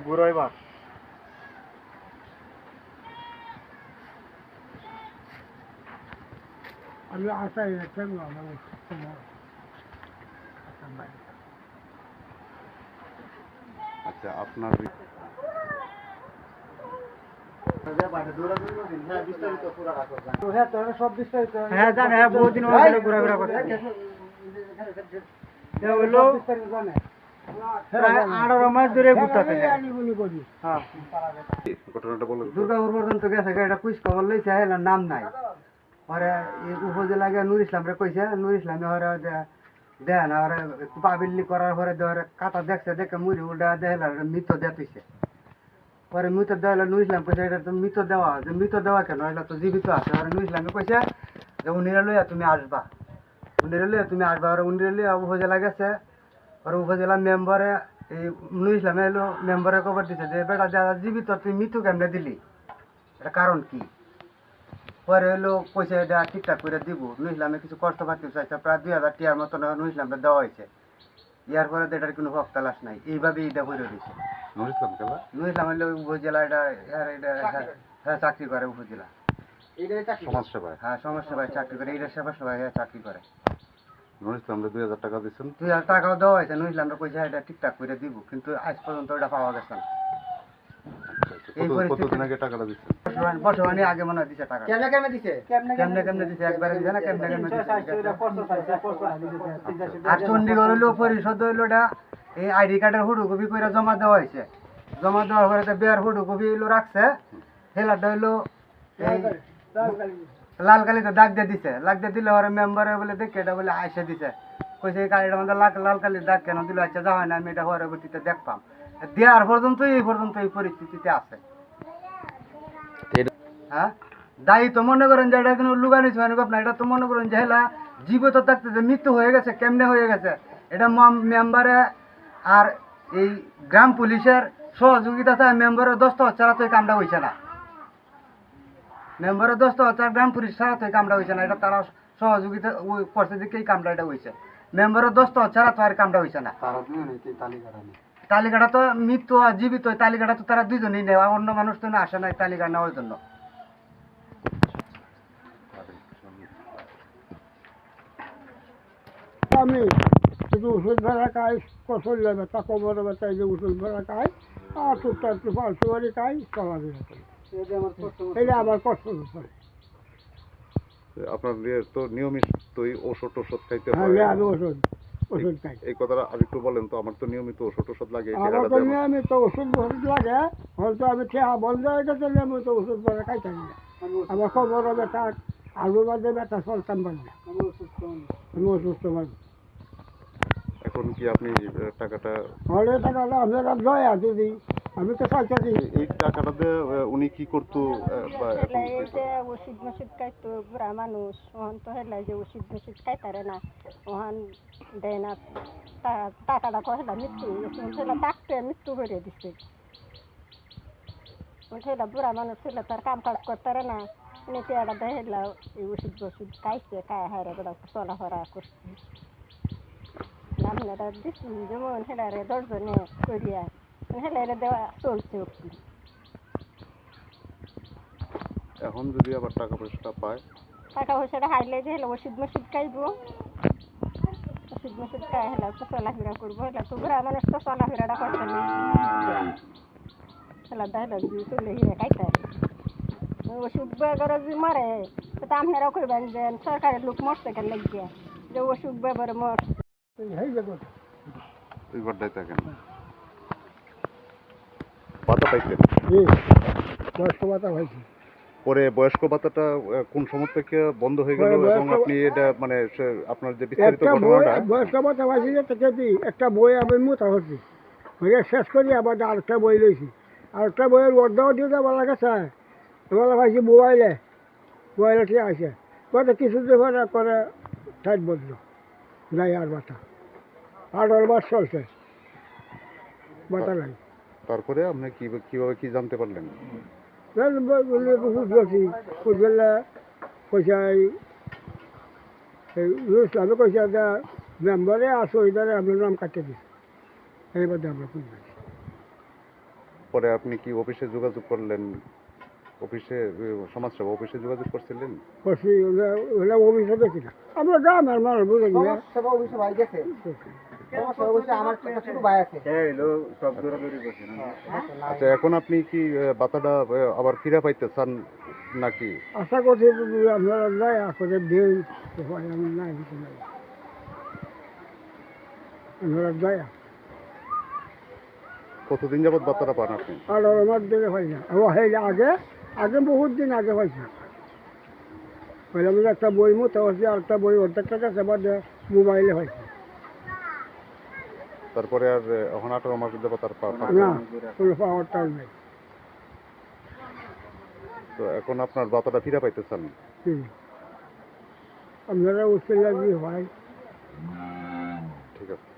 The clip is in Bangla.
ঘুরাই বা আমি আশাই কেন আচ্ছা আপনার হ্যাঁ জানে হ্যাঁ বহুদিন ধরে ঘোরাফেরা করছে হলো প্রায় 18 মাস ধরে ঘুরতেছে হ্যাঁ ঘটনাটা বলুন। দুর্গাপুর পর্যন্ত গেছে এটা কুইস খবর লইছে এলার নাম নাই পরে এই উপজেলা গিয়ে নুর ইসলামরে কইছে নুর ইসলামে ওরা দেয় না ওরা পাবিল্লি করার পরে ধরে কাটা দেখছে দেখে মুড়ি উল্টা দেখলাম মৃত দেয়া পরে মৃত দেওয়া নুর ইসলাম কইছে এটা তো মৃত দেওয়া যে মৃত দেওয়া কেন এটা তো জীবিত আছে ওরা নুর ইসলামে কইছে যে উনিরা লইয়া তুমি আসবা ওরা উনিরা লইয়া উপজেলা গেছে ওরা উপজেলা মেম্বারে এই নুর ইসলামে এলো মেম্বারে খবর দিছে যে বেটা যারা জীবিত তুই মৃত্যু কেমনে দিলি এটা কারণ কি পরে এলো কইছে এটা ঠিকঠাক করে দিব নুর ইসলামে কিছু কষ্ট পাতি চাইছে প্রায় 2000 টিয়ার মতন নুর ইসলামে দেওয়া হয়েছে ইয়ার পরে তো এটার কোনো হক তালাশ নাই এইভাবেই এটা করে দিচ্ছে নুর ইসলাম কেলা নুর ইসলাম হলে উপজেলা হ্যাঁ চাকরি করে উপজেলা সমাজ সেবায় হ্যাঁ সমস্যা ভাই চাকরি করে এইটার সেবা সবাই চাকরি করে নুর ইসলামকে 2000 টাকা দিচ্ছেন। 2000 টাকাও দেওয়া হয়েছে নুর ইসলামরা কইছে এটা ঠিকঠাক করে দিব কিন্তু আজ পর্যন্ত ওটা পাওয়া গেছে না এই কতদিন আগে টাকাটা দিচ্ছেন? বর্তমানে আগে মনে হয় দিছে টাকা কেমনে দিছে কেমনে দিছে একবারে দিছে না কেমনে দিছে আর চণ্ডীগড় হইলো পরিষদ হইলো এটা এই আইডি কার্ডের ফটোকপি করে জমা দেওয়া হয়েছে জমা দেওয়ার পরে বিয়ার ফটোকপি হইলো রাখছে হেলাটা হইলো এই লাল কালিতে দাগ দিয়ে দিছে লাগ দিয়ে দিলে ওরা মেম্বারে বলে দেখে এটা বলে আইসে দিছে কইছে এই কালিটা মধ্যে লাল কালির দাগ কেন দিল আচ্ছা যাওয়া না আমি এটা পরবর্তীতে দেখতাম দেওয়ার পর্যন্ত এই পরিস্থিতিতে আছে হ্যাঁ দায়ী তো মনে করেন যে এটা কোনো লুগানি ছুয়ানি না এটা তো মনে করেন যে হেলা জীবিত থাকতে যে মৃত্যু হয়ে গেছে কেমনে হয়ে গেছে এটা মেম্বারে আর এই গ্রাম পুলিশের সহযোগিতা চায় মেম্বারের দস্তখত ছাড়া তো এই কামটা হয়েছে না মেম্বারের দস্তখত ছাড়া গ্রাম পুলিশ ছাড়া তো এই কামটা হয়েছে না এটা তারা সহযোগিতা করছে দিকে এই কামটা এটা হয়েছে মেম্বারের দস্তখত ছাড়া তো আর কামটা হয়েছে না তালিকাটা তো মৃত্যু আর জীবিত তালিকাটা তো তারা দুইজনই নেওয়া অন্য মানুষ তো আসে না তালিকা নেওয়ার জন্য আমি শুধু ওষুধ ভরা খাই কসল যাবে তা কবর ব্যথা যে ওষুধ ভরা খাই আর টুকটা একটু ফালসু বাড়ি খাই চলাফেরা করি এটা আমার কষ্ট করে আপনার তো নিয়মিত ওষুধ খাইতে হ্যাঁ হয়। আমি ওষুধ খাই এই কথাটা আর একটু বলেন তো আমার তো নিয়মিত ওষুধ লাগে এই আমার টাকাটা তো দেব। নিয়মিত ওষুধ লাগে হয়তো আমি ঠেয়া বন্ধ হয়ে গেছে নিয়মিত ওষুধ ভরা খাই থাকি না আমার খবর ব্যথা আলু বাদে ব্যথা চলতাম পারি না আমি অসুস্থ মানুষ এখন কি আপনি টাকাটা হলে টাকাটা আপনারা দয়া যদি আমি তো চাইছি এই টাকাটাতে উনি কি করতো বা এখন এই যে ওষুধ মসুদ খাইতো বুড়া মানুষ ওখান তো হেলা যে ওষুধ মসুদ খাইতারে না ওখান দেয় না টাকাটা কহেলা মৃত্যু হয়ে গেছে হেলা তাকতে মৃত্যু করে দিছে হেলা বুড়া মানুষ হেলা তার কাম কাজ করতারে না নিচে একটা দেয় হেলা এই ওষুধ খাইছে খায় হায়রা বেড়া চলাফেরা করছে আপনারা দিচ্ছি যেমন হেলারে 10 জনে করিয়া হেলারে দেওয়া চলছে এখন যদি আবার টাকা পয়সাটা পায় টাকা পয়সাটা হাইলে যে হেলা ওষুধ মসুদ খাইব ওষুধ মসুদ খাই হেলা তো চলাফেরা করবো হেলা তো বুড়া মানুষ তো চলাফেরাটা করতে নেই হেলা দেহলা যদি চলে হিরে খাইতে ওষুধ বেগরে যদি মরে তো আপনারাও কইবেন যে সরকারের লোক মরছে কেন লাগিয়ে যে ওষুধ বেগরে মরছে ওই ঘরটাই থাকেন ভাতা পাইতেন বয়স্ক ভাতা হয়েছে পরে বয়স্ক ভাতাটা কোন সময় থেকে বন্ধ হয়ে গেল এবং আপনি এটা মানে আপনার যে বিস্তারিত একটা বই ঘটনাটা বয়স্ক ভাতা পাইছি যে একটা বই আমি মোটা হচ্ছি শেষ করি আবার আরেকটা বই লইছি আরেকটা বইয়ের অর্ধাও দিয়ে বলা গেছে বলা পাইছি মোবাইলে ঠিক আছে বলতে কিছু দেবার করে ঠাইট বদল যাই আর ভাতা 18 মাস চলছে ভাতা নাই তারপরে আপনি কিভাবে কি জানতে পারলেন? ফুটবলে পয়সা ইসলামে পয়সা মেম্বারে আসো এদারে আপনার নাম কাটতে দিচ্ছে এই বাদে আমরা খুঁজে পাইছি। পরে আপনি কি অফিসে যোগাযোগ করলেন? অফিসে সমাজসেবা অফিসে যোগাযোগ করছিলেন? করছি ওরা অফিসে দেখি না, আমরা গ্রামের মানুষ বুঝে গিয়ে সব অবশ্যই ভাই গেছে অবশ্যই আমার একটা ছোট ভাই আছে আচ্ছা, এখন আপনি কি বাতাটা আবার ফিরে পাইতে চান নাকি? আশা করছি যদি আপনারা যায় করে দেই হয়, আমি নাই দিতে নাই, আপনারা যায় কতদিন যাবত বাতাটা পান আপনি? আর আমার দিকে হয় না, ও হইলে আগে আগে বহুত দিন আগে হয়েছে। হইলে আমি একটা বই মতো হচ্ছে, আর একটা বই অর্ধেক টাকা সেবার মোবাইলে হয়েছে তারপরে আর এখন 18 মাস যাবত আর না, কোনো পাওয়ার টাইম নেই। তো এখন আপনার বাতাটা ফিরে পাইতে চান? আপনারা উঠতে লাগি হয়। ঠিক আছে।